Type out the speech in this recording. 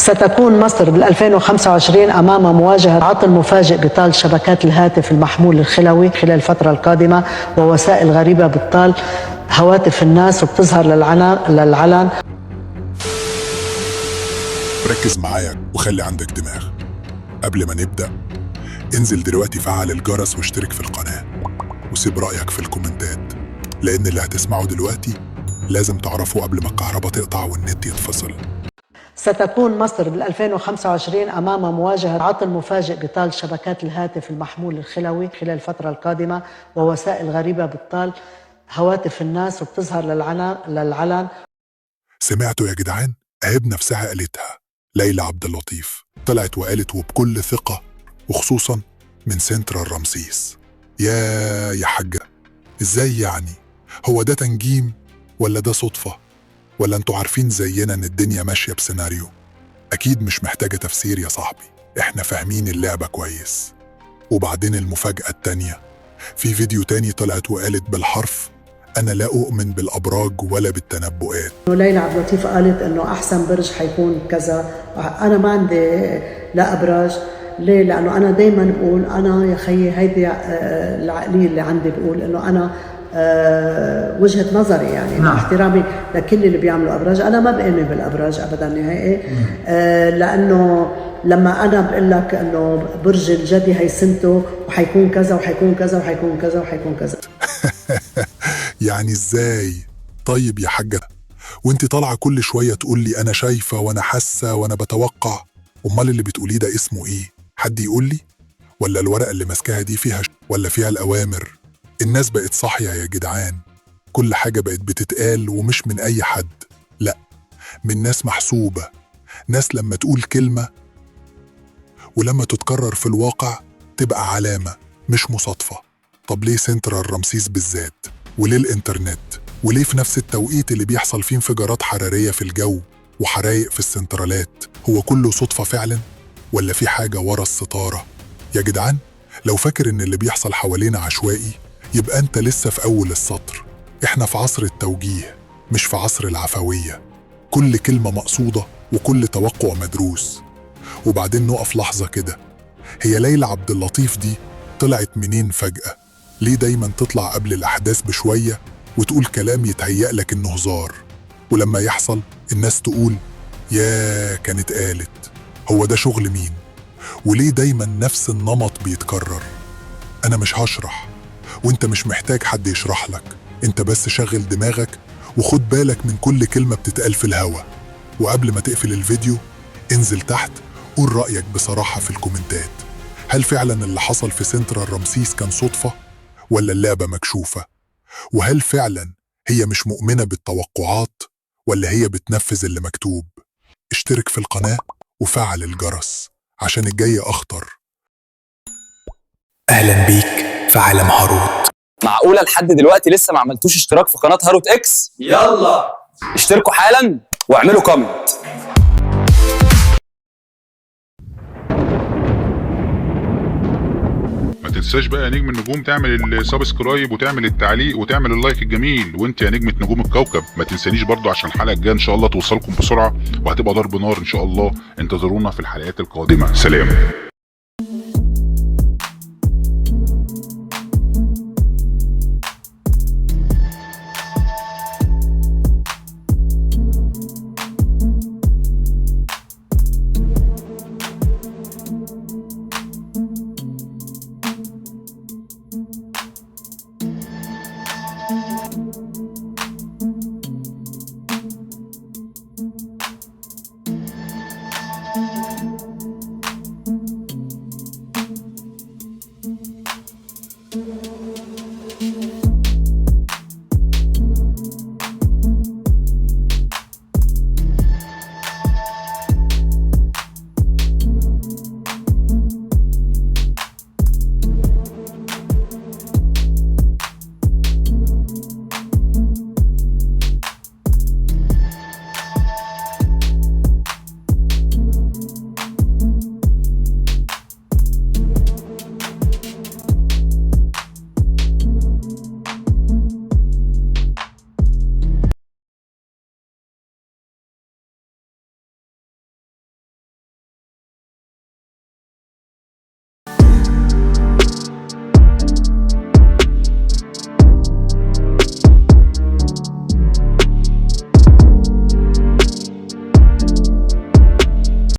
ستكون مصر بال2025 أمام مواجهة عطل مفاجئ بطال شبكات الهاتف المحمول الخلوي خلال الفترة القادمة، ووسائل غريبة بتطال هواتف الناس وبتظهر للعلن. ركز معايا وخلي عندك دماغ. قبل ما نبدأ، انزل دلوقتي فعل الجرس واشترك في القناة وسيب رأيك في الكومنتات، لأن اللي هتسمعه دلوقتي لازم تعرفه قبل ما الكهرباء تقطع والنت يتفصل. ستكون مصر بال2025 أمام مواجهة عطل مفاجئ بطال شبكات الهاتف المحمول الخلوي خلال الفترة القادمة، ووسائل غريبة بتطال هواتف الناس وبتظهر للعلن. سمعتوا يا جدعان؟ أهي بنفسها قالتها. ليلى عبد اللطيف طلعت وقالت وبكل ثقة، وخصوصا من سنترال رمسيس. يا حاجة، ازاي يعني؟ هو ده تنجيم ولا ده صدفة؟ ولا انتوا عارفين زينا ان الدنيا ماشية بسيناريو؟ اكيد مش محتاجة تفسير يا صاحبي، احنا فاهمين اللعبة كويس. وبعدين المفاجأة التانية، في فيديو تاني طلعت وقالت بالحرف: أنا لا أؤمن بالأبراج ولا بالتنبؤات. ليلى عبد اللطيف قالت إنه أحسن برج حيكون كذا. أنا ما عندي لا أبراج. ليه؟ لأنه أنا دايما بقول أنا يا خيي هيدي العقلية اللي عندي، بقول إنه أنا وجهة نظري يعني. مع احترامي لكل اللي بيعملوا أبراج، أنا ما بآمن بالأبراج أبدا نهائي. لأنه لما أنا بقول لك إنه برج الجدي هي سنته وحيكون كذا وحيكون كذا وحيكون كذا وحيكون كذا. يعني إزاي؟ طيب يا حاجة، وانت طالعة كل شوية تقول لي أنا شايفة وأنا حاسة وأنا بتوقع، أمال اللي بتقوليه ده اسمه إيه؟ حد يقول لي؟ ولا الورقة اللي ماسكاها دي فيها ولا فيها الأوامر؟ الناس بقت صاحية يا جدعان، كل حاجة بقت بتتقال ومش من أي حد، لأ، من ناس محسوبة، ناس لما تقول كلمة ولما تتكرر في الواقع تبقى علامة مش مصادفة. طب ليه سنترال رمسيس بالذات؟ وليه الإنترنت؟ وليه في نفس التوقيت اللي بيحصل فيه انفجارات حرارية في الجو وحرايق في السنترالات؟ هو كله صدفة فعلا؟ ولا في حاجة ورا الستارة؟ يا جدعان، لو فاكر إن اللي بيحصل حوالينا عشوائي يبقى أنت لسه في أول السطر. إحنا في عصر التوجيه مش في عصر العفوية. كل كلمة مقصودة وكل توقع مدروس. وبعدين نقف لحظة كده، هي ليلى عبد اللطيف دي طلعت منين فجأة؟ ليه دايما تطلع قبل الأحداث بشوية وتقول كلام يتهيأ لك إنه هزار، ولما يحصل الناس تقول يا كانت قالت؟ هو ده شغل مين؟ وليه دايما نفس النمط بيتكرر؟ أنا مش هشرح، وانت مش محتاج حد يشرح لك، انت بس شغل دماغك وخد بالك من كل كلمة بتتقال في الهوا. وقبل ما تقفل الفيديو انزل تحت قول رأيك بصراحة في الكومنتات. هل فعلا اللي حصل في سنترال رمسيس كان صدفة ولا اللعبة مكشوفة؟ وهل فعلا هي مش مؤمنة بالتوقعات ولا هي بتنفذ اللي مكتوب؟ اشترك في القناة وفعل الجرس عشان الجاي أخطر. أهلا بيك في عالم هاروت. معقولة لحد دلوقتي لسه ما عملتوش اشتراك في قناة هاروت اكس؟ يلا اشتركوا حالا واعملوا كومنت. ما تنساش بقى يا نجم النجوم تعمل السبسكرايب وتعمل التعليق وتعمل اللايك الجميل. وانت يا نجمة نجوم الكوكب ما تنسانيش برضو عشان الحلقة الجاية ان شاء الله توصلكم بسرعة وهتبقى ضرب نار ان شاء الله. انتظرونا في الحلقات القادمة. سلام.